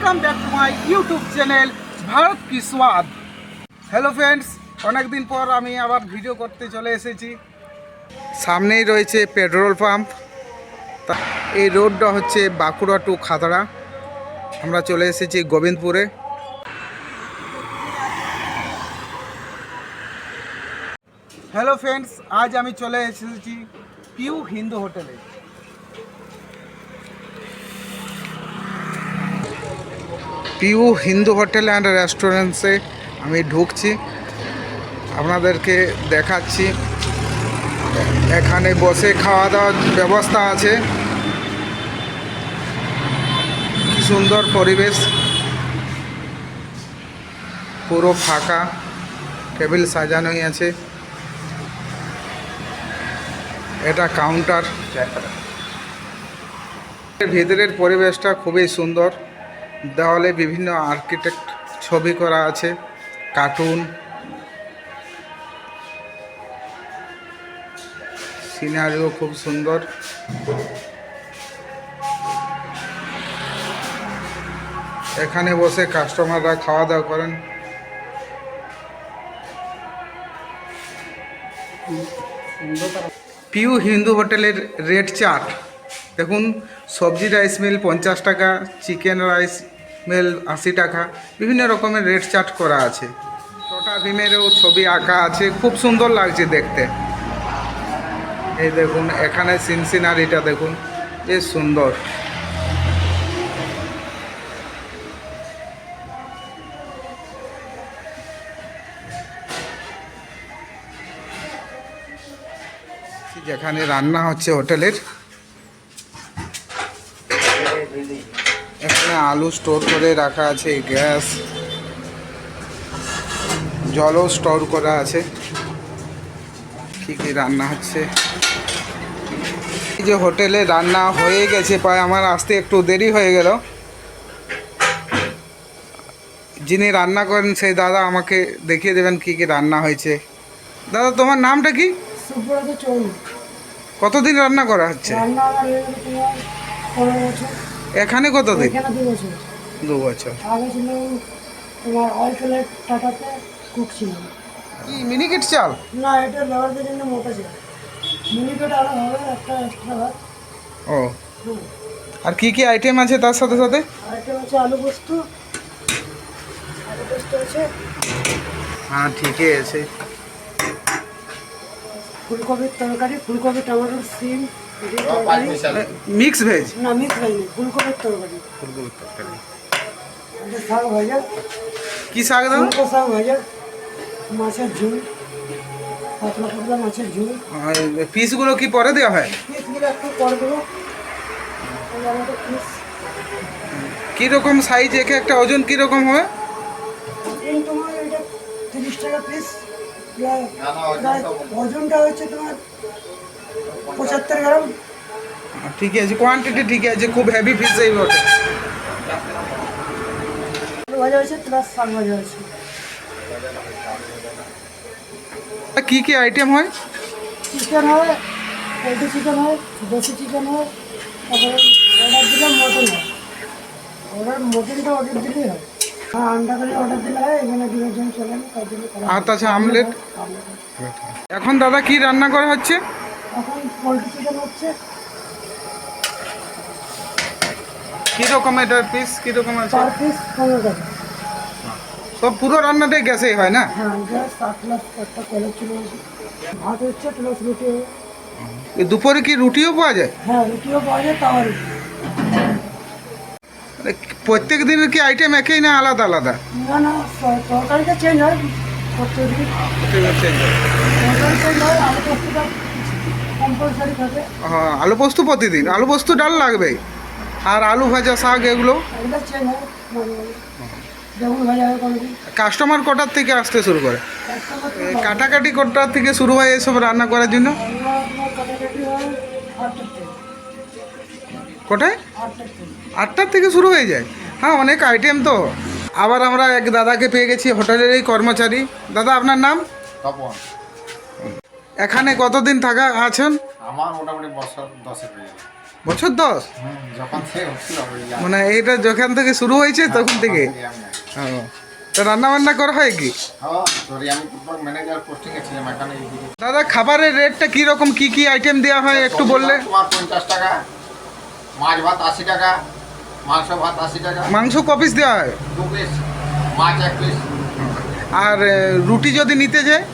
Welcome back to my YouTube channel Bharat কি স্বাদ। Hello friends, অনেক দিন পর আমি আবার ভিডিও করতে চলে এসেছি। সামনেই রয়েছে পেট্রোল পাম্প। এই রোডটা হচ্ছে বাঁকুড়া টু খাতড়া। আমরা চলে এসেছি গোবিন্দপুরে। হ্যালো ফ্রেন্ডস, আজ আমি চলে এসেছি পিউ হিন্দু হোটেলে। পিউ হিন্দু হোটেল অ্যান্ড রেস্টুরেন্টসে আমি ঢুকছি, আপনাদেরকে দেখাচ্ছি। এখানে বসে খাওয়া দাওয়ার ব্যবস্থা আছে। কি সুন্দর পরিবেশ, পুরো ফাঁকা, টেবিল সাজানোই আছে। এটা কাউন্টার। ভিতরের পরিবেশটা খুবই সুন্দর। দেওয়ালে বিভিন্ন আর্কিটেক্ট ছবি করা আছে, কার্টুন, সিনারিও খুব সুন্দর। এখানে বসে কাস্টমাররা খাওয়া দাওয়া করেন। পিউ হিন্দু হোটেলের রেট চার্ট দেখুন। সবজি রাইস মিল 50 টাকা, চিকেন রাইস মিল 80 টাকা, বিভিন্ন রকমের রেট চার্ট করা আছে। ছোটা ভীমেরও ছবি আঁকা আছে, খুব সুন্দর লাগছে দেখতে। এই দেখুন, এখানে সিনসিনারিটা দেখুন, বেশ সুন্দর। যেখানে রান্না হচ্ছে হোটেলের, এখানে আলু স্টোর করে রাখা আছে, গ্যাস, জলও স্টোর করা আছে। কি কি রান্না হচ্ছে, এই যে হোটেলে রান্না হয়ে গেছে প্রায়। আমার আসতে একটু দেরি হয়ে গেল। যিনি রান্না করেন সেই দাদা আমাকে দেখিয়ে দেবেন কি কি রান্না হয়েছে। দাদা, তোমার নামটা কি? সুব্রত চৌধুরী। কতদিন রান্না করা হচ্ছে? রান্না আমার হয়ে গেল তোমার 15 বছর। এখানে কতদিন? এখানে 2 বছর। 2 বছর। আগে ছিল তোমার অয়েল প্লেট টাটাতে কুক ছিল। কি মিনিকেট চাল? না, এটা লেবারদের জন্য মোটা ছিল। মিনিকেট আরও হবে একটা এক্সট্রা ভাত। ও, আর কি কি আইটেম আছে তার সাথে সাথে? আইটেম আছে আলু পোস্ত। আলু পোস্ত আছে, হ্যাঁ ঠিকই আছে। ফুলকপির তরকারি, ফুলকপি টমেটোর সিম মিক্স ভেজ? না, মিক্স হয়নি, ফুলকপির তরকারি। ফুলকপির তরকারি। এটা শাক ভাজা। কি শাক দাও? ফুলকো শাক ভাজা, মাছের ঝোল, পাতলা পাতলা মাছের ঝোল। পিসগুলো কি পরে দেওয়া হয়? পিসগুলো একটু করে দেবো। আমাদের পিস কীরকম সাইজ, একে একটা ওজন কীরকম হয়? তোমার এটা 30 টাকা পিস। ওজনটা হচ্ছে তোমার 75 গ্রাম। ঠিক আছে, কোয়ান্টিটি ঠিক আছে, খুব হেভি পিস এই বটে। আলু ভাজা হয়েছে প্লাস শাক ভাজা হয়েছে। কি কি আইটেম হয়? চিকেন হয়, পোলট্রি চিকেন হয়, দেশি চিকেন হয়, তারপরে অর্ডার দিলে মটন হয়। মটনটা অর্ডার দিলেই হয়। হ্যাঁ, আন্ডা করে অর্ডার দিলে হয়। এখানে 2 জন চলেন, তার জন্য আর তাছাড়া আমলেট। এখন দাদা কি রান্না করা হচ্ছে? এখন পোলট্রি চিকেন হচ্ছে। কীরকম এটার পিস কীরকম আছে? পার পিস 15 টাকা। সব পুরো রান্নাটাই গ্যাসেই হয় না? হ্যাঁ, গ্যাস 8 লাখ একটা কলেজ চলে আসে। ভাত হচ্ছে প্লাস রুটি। দুপুরে কি রুটিও পাওয়া যায়? হ্যাঁ, রুটিও পাওয়া যায়, তাওয়া রুটি। প্রত্যেক দিনের কি আইটেম একই না আলাদা আলাদা? না না, তরকারিটা চেঞ্জ হয় প্রত্যেকদিন। তরকারি চেঞ্জ হয়, আলু পোস্তটা কম্পালসারি থাকে। হ্যাঁ, আলু পোস্ত প্রতিদিন, আলু পোস্ত ডাল লাগবেই। আর আলু ভাজা, শাক, এগুলো এগুলো চেঞ্জ হয় মাঝে মাঝে। যেমন ভাজা হয় কোনোদিন। কাস্টমার কটার থেকে আসতে শুরু করে? কাস্টমার কাটাকাটি কটার থেকে শুরু হয় এসব রান্না করার জন্য? তোমার কাটাকাটি হয় 8টার থেকে। কোটায়? 8টার থেকে। 8টার থেকে শুরু হয়ে যায়? হ্যাঁ, অনেক আইটেম তো। আবার আমরা এক দাদাকে পেয়ে গেছি, হোটেলেরই কর্মচারী। দাদা, আপনার নাম? তপন। এখানে কতদিন থাকা আছেন? আমার মোটামুটি বছর 10 হয়ে যাবে। বছর 10? যখন থেকে হচ্ছিল মানে এইটা যেখান থেকে শুরু হয়েছে তখন থেকে? ও, তো রান্না বান্না করা হয় কি? সরি, আমি ফুটবল ম্যানেজার পোস্টিংয়ে ছিলাম এখানে। দাদা খাবারের রেটটা কীরকম, কি কি আইটেম দেওয়া হয় একটু বললে? তোমার 50 টাকা, মাছ ভাত 80 টাকা, মাংস ভাত 80 টাকা, মাংস ক পিস দেওয়া হয়? 2 পিস, মাছ 1 পিস, আর রুটি যদি নিতে যায়?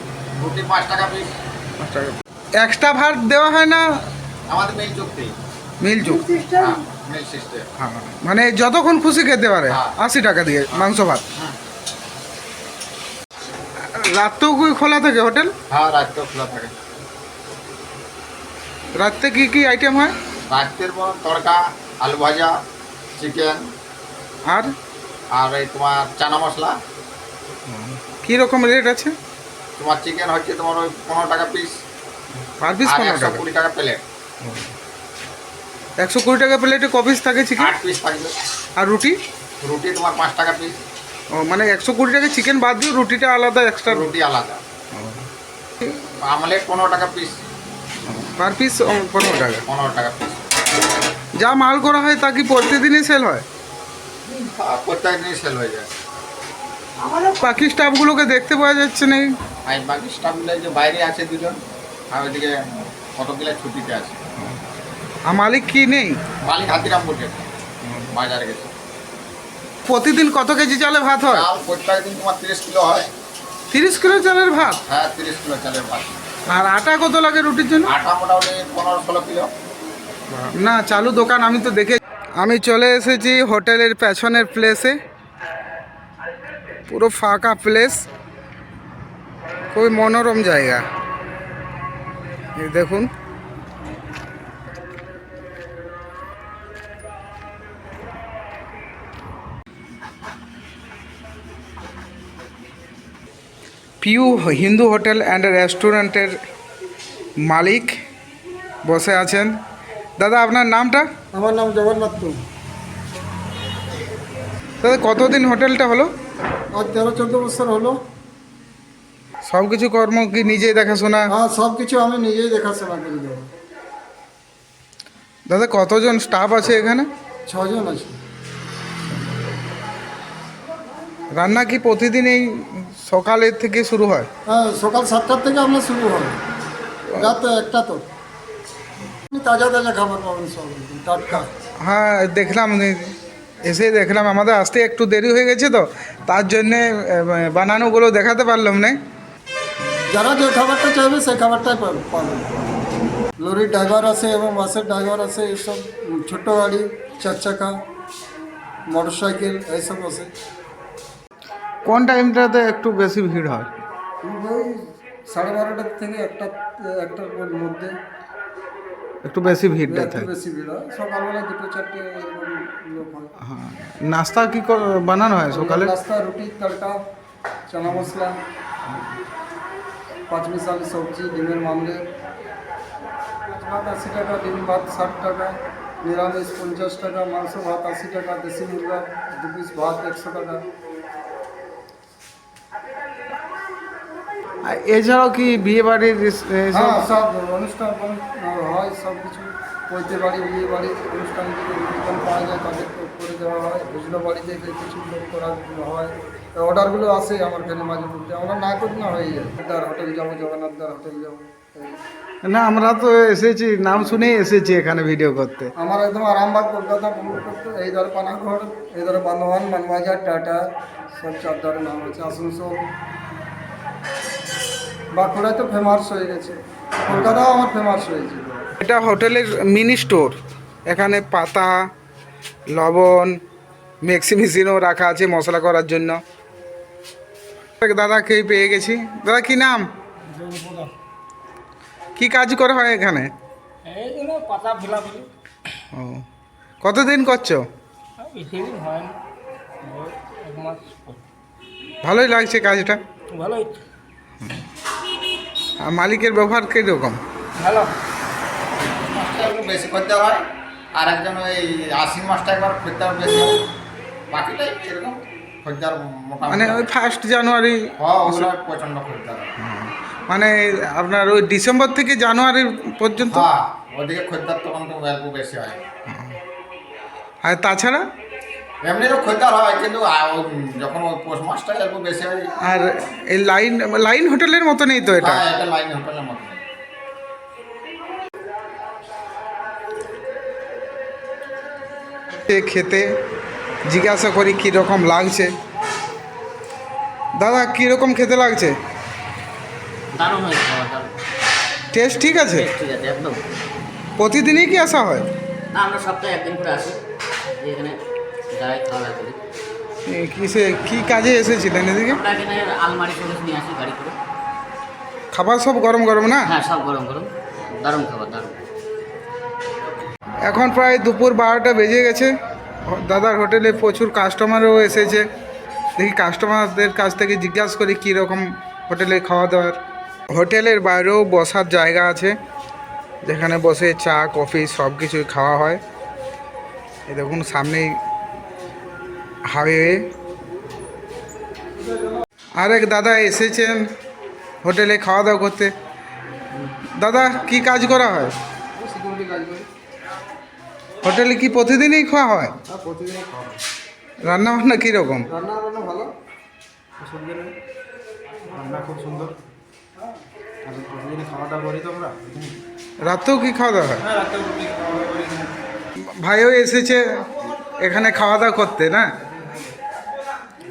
রুটি 5 টাকা পিস। এক্সট্রা ভাত দেওয়া হয় না? আমাদের মিল চুক্তি। মিল যুগ? সিস্টেম মিল সিস্টেম। হ্যাঁ, মানে যতক্ষণ খুশি খেতে পারে। হ্যাঁ। 80 টাকা দিয়ে মাংস ভাত। হুম। রাতেও কি খোলা থাকে হোটেল? হ্যাঁ, রাতও খোলা থাকে। রাতে কি কি আইটেম হয়? রাতের পর তড়কা, আলু ভাজা, চিকেন, আর আর এই তোমার চানা মশলা। কি রকম রেট আছে? তোমার চিকেন হচ্ছে তোমার ওই 15 টাকা পিস, পার পিস আর 15 টাকা? 120 টাকা প্লেট। 120 টাকা প্লেটে ক পিস থাকে চিকেন? 8 পিস থাকবে। আর রুটি? রুটি তোমার 5 টাকা পিস। ও, মানে 120 টাকা চিকেন বাদ দিয়ে রুটিটা আলাদা এক্সট্রা? রুটি আলাদা। আমলেট 15 টাকা পিস। পার পিস 15 টাকা? 15 টাকা পিস। যা মাল করা হয় তা কি প্রতিদিনই সেল হয়? প্রত্যেক দিনই সেল হয়ে যায়। আমাদের বাকি স্টাফগুলোকে দেখতে পাওয়া যাচ্ছে না। আর বাকি স্টাফগুলো যে বাইরে আছে 2 জন, আর ওইদিকে কতগুলো ছুটিতে আছে। আর মালিক কি নেই? মালিক হাতিরাম বোটে বাজারে গেছে। প্রতিদিন কত কেজি চালে ভাত হয়? চাল প্রত্যেক দিন তোমার 30 কিলো হয়। 30 কিলো চালের ভাত? হ্যাঁ, 30 কিলো চালের ভাত। আর আটা কত লাগে রুটির জন্য? আটা মোটামুটি 15-16 কিলো। না, চালু দোকান আমি তো দেখে। আমি চলে এসেছি হোটেলের পেছনের প্লেসে। পুরো ফাঁকা প্লেস, খুবই মনোরম জায়গা। এই দেখুন, পিউ হিন্দু হোটেল অ্যান্ড রেস্টুরেন্টের মালিক বসে আছেন। দাদা আপনার নামটা? আমার নাম জগন্নাথ টু। দাদা কতদিন হোটেলটা হলো? আর 13-14 বছর হলো। সব কিছু কর্ম কি নিজেই দেখাশোনা? হ্যাঁ, সব কিছু আমি নিজেই দেখাশোনা করে দেবো। দাদা কতজন স্টাফ আছে এখানে? 6 জন আছে। রান্না কি প্রতিদিন এই সকালের থেকে শুরু হয়? হ্যাঁ, সকাল 7টার থেকে আপনার শুরু হয়, রাত 1টা তো। তাজা তাজা খাবার পাবেন, সব একদম টাটকা। হ্যাঁ দেখলাম, এসে দেখলাম। আমাদের আসতে একটু দেরি হয়ে গেছে তো, তার জন্যে বানানোগুলো দেখাতে পারলাম না। যারা যে খাবারটা চাইবে সেই খাবারটাই পাবেন। লরির ড্রাইভার আছে এবং বাসের ড্রাইভার আছে, এসব ছোট্ট গাড়ি, 4 চাকা, মোটর সাইকেল এইসব আছে। কোন টাইমটাতে একটু বেশি ভিড় হয়? ওই 12:30 থেকে একটার মধ্যে একটু বেশি ভিড়টা একটু থাকে। বেশি ভিড় হয়। সকালবেলা 2-4টে এরকম লোক হয়। হ্যাঁ, নাস্তা কি বানানো হয় সকালে? রাস্তা, রুটি, তড়কা, চানা মশলা, 5 মিশালি সবজি, ডিমের মামলেট। ভাত 80 টাকা, ডিম ভাত 60 টাকা, নিরামিষ 50 টাকা, মাংস ভাত 80 টাকা, দেশি মুরগা 2 পিস ভাত 100 টাকা। আর এছাড়াও কি বিয়ে বাড়ির হ্যাঁ, সব অনুষ্ঠান হয়, সব কিছু। পৈতে বাড়ি, বিয়ে বাড়ি অনুষ্ঠান থেকে অনুষ্ঠান পাওয়া যায়, তাদের করে দেওয়া হয়। বুঝলো বাড়ি থেকে কিছু লোক করা হয়, অর্ডারগুলো আসে আমার কাছে মাঝে মধ্যে। আমরা না করি না, হয়ে যায়। দার হোটেল যাবো, জগন্নাথদার হোটেল যাবো। না, আমরা তো এসেছি, নাম শুনেই এসেছি এখানে ভিডিও করতে। আমার একদম আরামবাগ, কলকাতা করতে। এই ধর পানাগড়, এই ধর বান্ধবান, মানবাজার, টাটা, সব চারদারের নাম আছে। আসানসোল, বাঁকুড়ায় তো ফেমাস হয়ে গেছে, কলকাতাও আমার ফেমাস হয়েছে। এটা হোটেলের মিনি স্টোর। এখানে পাতা, লবণ, মিক্সি মেশিনও রাখা আছে মশলা করার জন্য। দাদাকেই পেয়ে গেছি। দাদা কি নাম? কি কাজ করা হয় এখানে? এই জন্য পাতা ফেলাফেলি। ও, কতদিন করছো? বেশি দিন হয় না, ওই 1 মাস। ভালোই লাগছে কাজটা। ভালোই, আর মালিকের ব্যবহার কীরকম? ভালো। মাছটা একটু বেশি খরচা হয়, আর একজন ওই 80 মাছটা একবার খরচা বেশি হয়। বাকিটাই এরকম খরচার মানে মোটামুটি। ওই 1 জানুয়ারি? হ্যাঁ, ওগুলো প্রচণ্ড খরচা হয়। মানে আপনার ওই ডিসেম্বর থেকে জানুয়ারি পর্যন্ত? হ্যাঁ, ওদিকে খদ্দার তখন তো অল্প বেশি হয়। আর তাছাড়া এমনি তো খদ্দার হয়, কিন্তু যখন ওই পোস্ট মাস্টার অল্প বেশি হয়। আর এই লাইন লাইন হোটেলের মতনই তো এটা। হ্যাঁ, এটা লাইন হোটেলের মতো। খেতে জিজ্ঞাসা করি কীরকম লাগছে। দাদা কীরকম খেতে লাগছে? দারুণ হয়েছে খাবার, দারুণ টেস্ট ঠিক আছে? ঠিক আছে একদম। প্রতিদিনই কি আসা হয়? না, আমরা সপ্তাহে একদিন করে আসি, এখানে যাই খাওয়া দাওয়া করি। কী কাজে এসেছিলেন এদিকে? আমরা এখানে আলমারি করে নিয়ে আসি গাড়ি করে। খাবার সব গরম গরম না? হ্যাঁ, সব গরম গরম, দারুণ খাবার, দারুণ। এখন প্রায় দুপুর 12টা বেজে গেছে। দাদার হোটেলে প্রচুর কাস্টমারও এসেছে। দেখি কাস্টমারদের কাছ থেকে জিজ্ঞাসা করি কীরকম হোটেলে খাওয়া দাওয়ার। হোটেলের বাইরেও বসার জায়গা আছে, যেখানে বসে চা কফি সব কিছুই খাওয়া হয়। এই দেখুন সামনেই হাইওয়ে। আরেক দাদা এসেছেন হোটেলে খাওয়া দাওয়া করতে। দাদা কি কাজ করা হয়? সিকিউরিটি কাজ করি। হোটেলে কি প্রতিদিনই খাওয়া হয়? আর প্রতিদিনই খাওয়া হয়। রান্না বান্না কীরকম? রান্না বান্না ভালো, অসুবিধা নেই, রান্না খুব সুন্দর। আর প্রতিদিনই খাওয়া দাওয়া করি তো আমরা। রাতেও কি খাওয়া দাওয়া হয়? হ্যাঁ, রাতে রুটি খাওয়া দাওয়া করি। ভাইও এসেছে এখানে খাওয়া দাওয়া করতে না?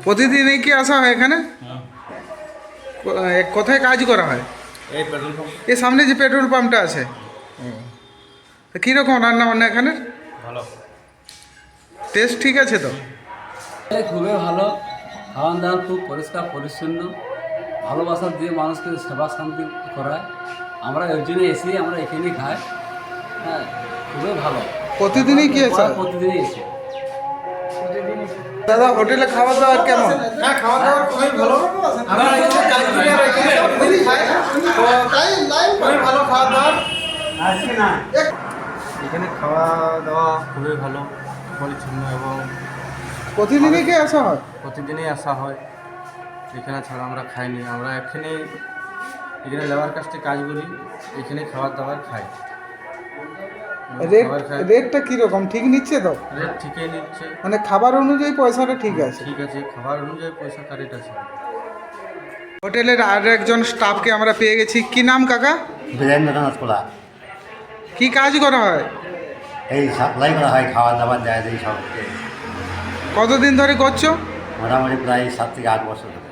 প্রতিদিনই কি আসা হয় এখানে? কোথায় কাজ করা হয়? এই পেট্রোল পাম্প এর সামনে যে পেট্রোল পাম্পটা আছে। তা কীরকম রান্না বান্না এখানে? ভালো। টেস্ট ঠিক আছে তো? খুবই ভালো, খাওয়ান দাওয়ান খুব পরিষ্কার পরিচ্ছন্ন, ভালোবাসা দিয়ে মানুষকে সেবা শান্তি করায়। আমরা ওই জন্য এসি আমরা এখানেই খাই। হ্যাঁ, খুবই ভালো। প্রতিদিনই কি আছে? প্রতিদিনই এসে। দাদা হোটেলে খাওয়া দাওয়া কেমন? হ্যাঁ, খাওয়া দাওয়া খুবই ভালো। আমরা এখানে কাজ করি আর এখানে সবকিছুই খাই। তো তাই খুবই ভালো খাওয়া দাওয়া। এখানে খাওয়া দাওয়া খুবই ভালো, পরিচ্ছন্ন এবং প্রতিদিনই কি আসা হয়? প্রতিদিনই আসা হয়। এখানে ছাড়া আমরা খাইনি। আমরা এখানে লেবার কাজটা কাজ করি, এখানে খাবার দাবার খাই। রেট খাবার খাই, রেটটা কীরকম ঠিক নিচ্ছে তো? রেট ঠিকই নিচ্ছে। মানে খাবার অনুযায়ী পয়সাটা ঠিক আছে? ঠিক আছে, খাবার অনুযায়ী পয়সা রেট আছে। হোটেলের আর একজন স্টাফকে আমরা পেয়ে গেছি। কি নাম কাকা? বীরেন্দ্রনাথ কোলা। কি কাজ করা হয়? এই সাপ্লাই করা হয়, খাবার দাবার দেয় এই সবকে। কতদিন ধরে করছো? মোটামুটি প্রায় 7 থেকে 8 বছর ধরে।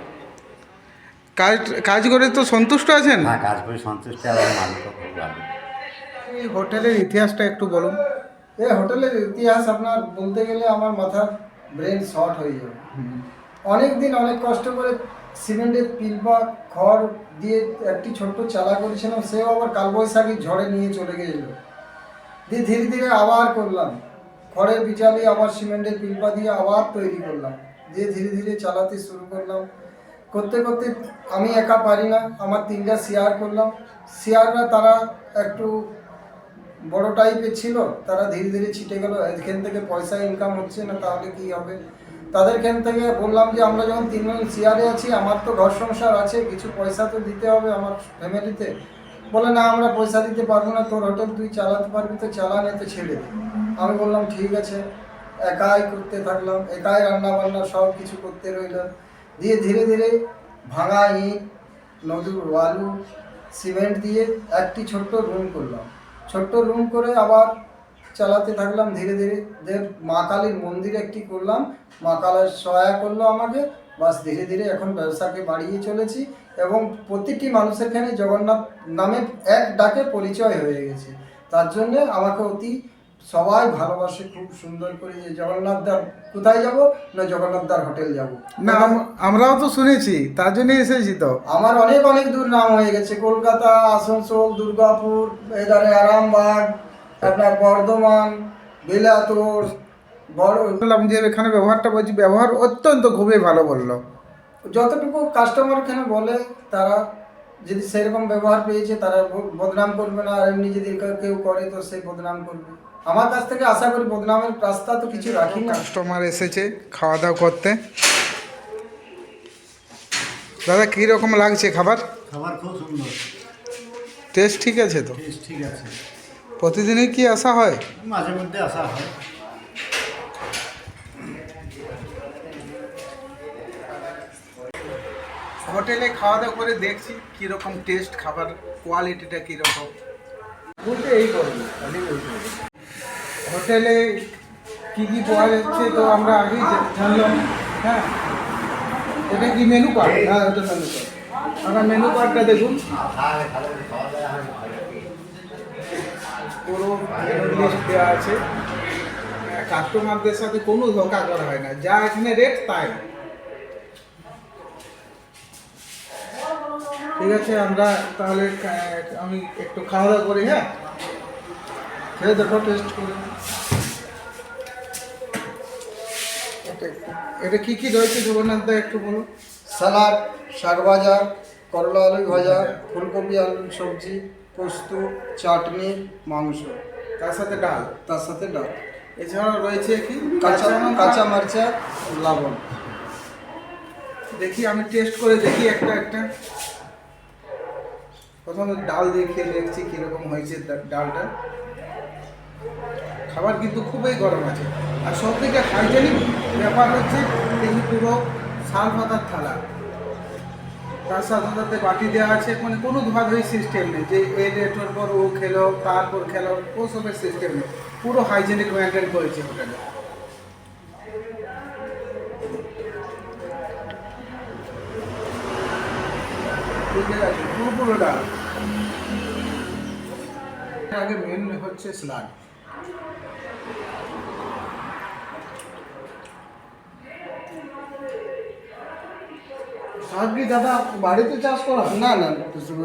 কাজ কাজ করে তো সন্তুষ্ট আছেন? হ্যাঁ, কাজ করে সন্তুষ্ট এবং মালিক খুব ভালো। এই হোটেলের ইতিহাসটা একটু বলুন। এই হোটেলের ইতিহাস আপনার বলতে গেলে আমার মাথার ব্রেন শর্ট হয়ে যাবে। অনেক দিন অনেক কষ্ট করে সিমেন্টের পিলপা খড় দিয়ে একটি ছোট্ট চালা করেছিলাম, সেও আবার কালবৈশাখী ঝড়ে নিয়ে চলে গেছিল। দিয়ে ধীরে ধীরে আবার করলাম, খড়ের বিচালি আবার সিমেন্টের পিলপা দিয়ে আবার তৈরি করলাম। দিয়ে ধীরে ধীরে চালাতে শুরু করলাম। করতে করতে আমি একা পারি না, আমার 3টা শেয়ার করলাম। শেয়াররা তারা একটু বড় টাইপের ছিল, তারা ধীরে ধীরে ছিটে গেল। এখান থেকে পয়সা ইনকাম হচ্ছে না, তাহলে কি হবে? তাদেরখান থেকে বললাম যে আমরা যখন 3 জন শেয়ারে আছি, আমার তো ঘর সংসার আছে, কিছু পয়সা তো দিতে হবে আমার ফ্যামিলিতে। বলে না, আমরা পয়সা দিতে পারবো না, তোর হোটেল তুই চালাতে পারবি তো চালা, না তো ছেড়ে দে। আমি বললাম ঠিক আছে। একাই করতে থাকলাম, একাই রান্না বান্না সব কিছু করতে রইলাম। দিয়ে ধীরে ধীরে ভাঙা ইট, নদীর বালু, সিমেন্ট দিয়ে একটি ছোট্ট রুম করলাম। ছোট্ট রুম করে আবার চালাতে থাকলাম ধীরে ধীরে। মা কালীর মন্দির একটি করলাম, মা কালীর সহায় করলো আমাকে। বাস ধীরে ধীরে এখন ব্যবসাকে বাড়িয়ে চলেছি এবং প্রতিটি মানুষের এখানে জগন্নাথ নামে এক ডাকে পরিচয় হয়ে গেছে। তার জন্যে আমাকে অতি সবাই ভালোবাসে খুব সুন্দর করে, যে জগন্নাথদার কোথায় যাব না, জগন্নাথদার হোটেল যাব না আমরাও তো শুনেছি, তার জন্যই এসেছি তো। আমার অনেক অনেক দূর নাম হয়ে গেছে, কলকাতা, আসানসোল, দুর্গাপুর, এধারে আরামবাগ, আপনার বর্ধমান, বেলাতোর, বললাম যে এখানে ব্যবহারটা বলছি, ব্যবহার অত্যন্ত খুবই ভালো বললো। যতটুকু কাস্টমার এখানে বলে, তারা যদি সেরকম ব্যবহার পেয়েছে তারা বদনাম করবে না। আর এমনি যদি কেউ করে তো সে বদনাম করবে। আমার কাছ থেকে আশা করি বদনামের রাস্তা তো কিছু রাখি না। কাস্টমার এসেছে খাওয়া দাওয়া করতে। দাদা কীরকম লাগছে খাবার? খাবার খুব সুন্দর, টেস্ট ঠিক আছে তো? টেস্ট ঠিক আছে। প্রতিদিনই কি আসা হয়? মাঝে মধ্যে আসা হয়। হোটেলে খাওয়া দাওয়া করে দেখছি কীরকম টেস্ট, খাবার কোয়ালিটিটা কীরকম বলতে এই করবো হোটেলে কী কী পাওয়া যাচ্ছে তো আমরা আগেই জানলাম। হ্যাঁ, এটা কি মেনু কার্ড? হ্যাঁ, ওটা মেনু কার্ড। আমরা মেনু কার্ডটা দেখুন, পুরো লিস্ট দেওয়া আছে। কাস্টমারদের সাথে কোনো ধোকা করা হয় না, যা এখানে রেট তাই। ঠিক আছে, আমরা তাহলে আমি একটু খাওয়া দাওয়া করি। হ্যাঁ, খেয়ে দেখো, টেস্ট করে। এটা কি কি রয়েছে জগন্নাথ দা একটু বলুন। স্যালাড, শাক ভাজা, করলা আলু ভাজা, ফুলকপি আলু সবজি, পোস্ত, চাটনি, মাংস, তার সাথে ডাল, তার সাথে ডাল, এছাড়াও রয়েছে কি কাঁচা মারচা, লবণ। দেখি, আমি টেস্ট করে দেখি একটা একটা। প্রথমে ডাল দিয়ে খেয়ে দেখছি কীরকম হয়েছে ডালটা। খাবার কিন্তু খুবই গরম আছে, আর সব থেকে হাইজেনিক ব্যাপার হচ্ছে এই পুরো শাল পাতার থালা, তার সাথে সাথে বাটি দেওয়া আছে। মানে কোনো ধোয়াধুয়ি সিস্টেম নেই যে এই রেটের পর ও খেলো তারপর খেলো, ওসবের সিস্টেম নেই। পুরো হাইজেনিক মেনটেন করেছে হোটেলে। ঠিক আছে, পুরো ডাল। আগে মেন হচ্ছে স্যালাড। শাক কি দাদা বাড়িতে চাষ করা? না না,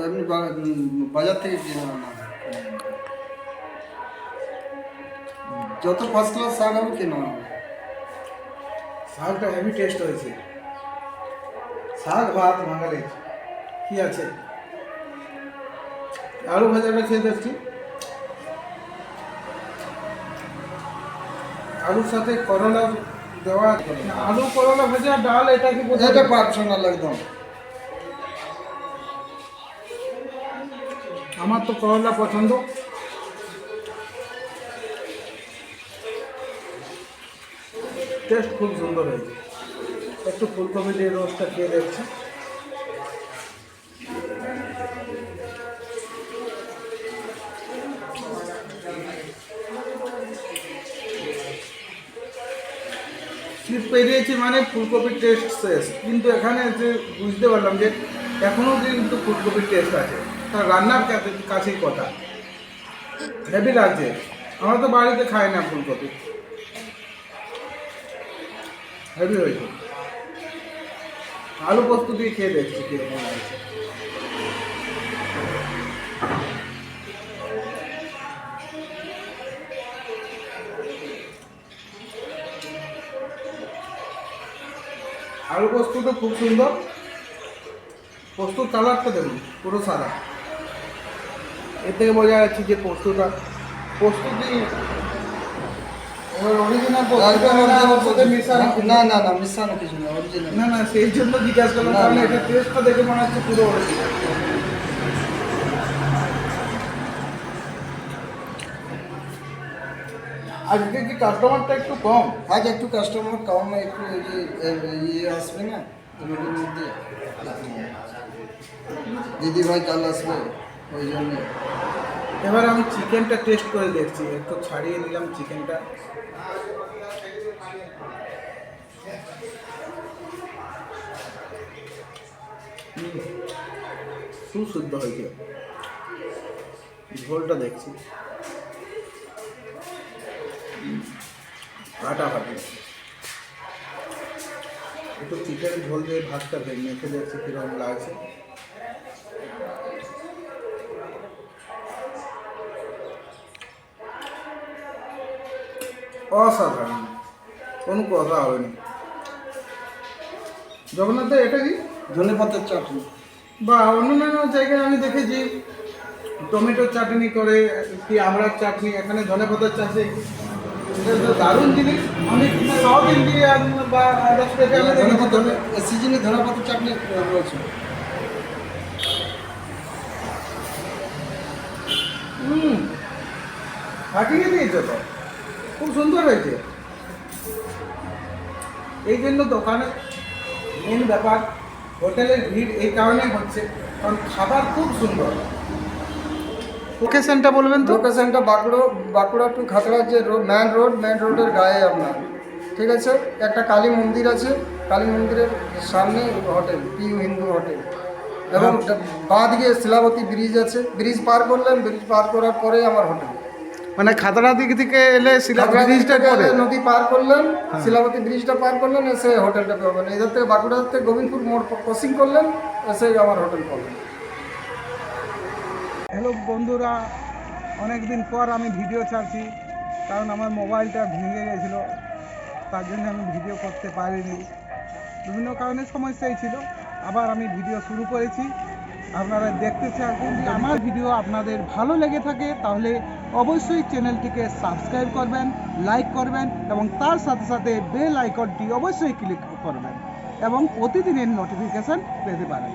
এমনি বাজার থেকে কিনে আনা। যত ফার্স্ট ক্লাস শাক হবে কিনে আনা। শাকটা হেভি টেস্ট হয়েছে। শাক ভাত বাঙালির কি আছে। আলু ভাজাটা খেয়ে দেখছি, আলুর সাথে করলা দেওয়া। আলু করলা ভাজা ডাল, এটা কি এটা পার্সোনাল একদম। আমার তো করলা পছন্দ। টেস্ট খুব সুন্দর হয়েছে। একটু ফুলকপি দিয়ে রোস্টটা খেয়ে দেখছি। শীত পেরিয়েছি মানে ফুলকপির টেস্ট শেষ, কিন্তু এখানে যে বুঝতে পারলাম যে এখনও কিন্তু ফুলকপির টেস্ট আছে, তার রান্নার কাছেই কথা। হেভি লাগছে। আমরা তো বাড়িতে খাই না ফুলকপি। হেভি হয়েছে। আলু পোস্ত দিয়ে খেয়ে দেখছি কীরকম লাগছে। আলু পোস্তটা খুব সুন্দর। পোস্তর কালারটা দেখুন, পুরো সাদা। এর থেকে বোঝা যাচ্ছে যে পোস্ত দিয়ে অরিজিনাল না না না, মিশানো কিছু না, অরিজিনাল। না না, সেই জন্য জিজ্ঞাসা করলাম, কারণ এটা টেস্টটা দেখে মনে হচ্ছে পুরো অরিজিনাল। আজকে কি কাস্টমারটা একটু কম? আজ একটু কাস্টমার কম, একটু এই যে ইয়ে আসবে না রোডের মধ্যে, দিদি ভাই কাল আসবে, ওই জন্য। এবার আমি চিকেনটা টেস্ট করে দেখছি, একটু ছাড়িয়ে নিলাম চিকেনটা। সুশুদ্ধ হয়েছে। ঝোলটা দেখছি ফাটাফাটি। একটু চিকেন ঝোল দিয়ে ভাতটা মেখে দেখছি কীরকম লাগছে। অসাধারণ, কোনো কথা হবে না। জগন্নাথ দা, এটা কি? ধনেপাতার চাটনি। বা অন্যান্য জায়গায় আমি দেখেছি টমেটোর চাটনি করে, কি আমড়ার চাটনি, এখানে ধনেপাতার চাষে। এটা তো দারুণ জিনিস। আমি সাউথ ইন্ডিয়ান বা আদার স্টেটে আমি দেখেছি সিজনে ধনেপাতার চাটনি রয়েছে। ফাটিয়ে দিয়েছো তো, খুব সুন্দর হয়েছে। এই জন্য দোকানে মেন ব্যাপার হোটেলের ভিড় এই কারণেই হচ্ছে, কারণ খাবার খুব সুন্দর। লোকেশনটা বলবেন তো? লোকেশনটা বাঁকুড়া টু খাতড়ার যে মেন রোডের গায়ে আপনার, ঠিক আছে। একটা কালী মন্দির আছে, কালী মন্দিরের সামনে হোটেল পিউ হিন্দু হোটেল, এবং বাঁ দিকে শিলাবতী ব্রিজ আছে, ব্রিজ পার করলেন, ব্রিজ পার করার পরে আমার হোটেল। মানে খাতড়া দিক থেকে এলে ব্রিজটা করে নদী পার করলেন, শিলাবতী ব্রিজটা পার করলেন, এসে হোটেলটা পাবেন। এদের থেকে বাঁকুড়া থেকে গোবিন্দপুর মোড় ক্রসিং করলেন, এসে আমার হোটেল পাবেন। হ্যালো বন্ধুরা, অনেক দিন পর আমি ভিডিও ছাড়ছি, কারণ আমার মোবাইলটা ভেঙে গেছিলো, তার জন্য আমি ভিডিও করতে পারিনি। বিভিন্ন কারণে সমস্যাই ছিল। আবার আমি ভিডিও শুরু করেছি, আপনারা দেখতে থাকুন। যদি আমার ভিডিও আপনাদের ভালো লেগে থাকে তাহলে অবশ্যই চ্যানেলটিকে সাবস্ক্রাইব করবেন, লাইক করবেন এবং তার সাথে সাথে বেল আইকনটি অবশ্যই ক্লিক করবেন এবং প্রতিদিনের নোটিফিকেশান পেতে পারেন।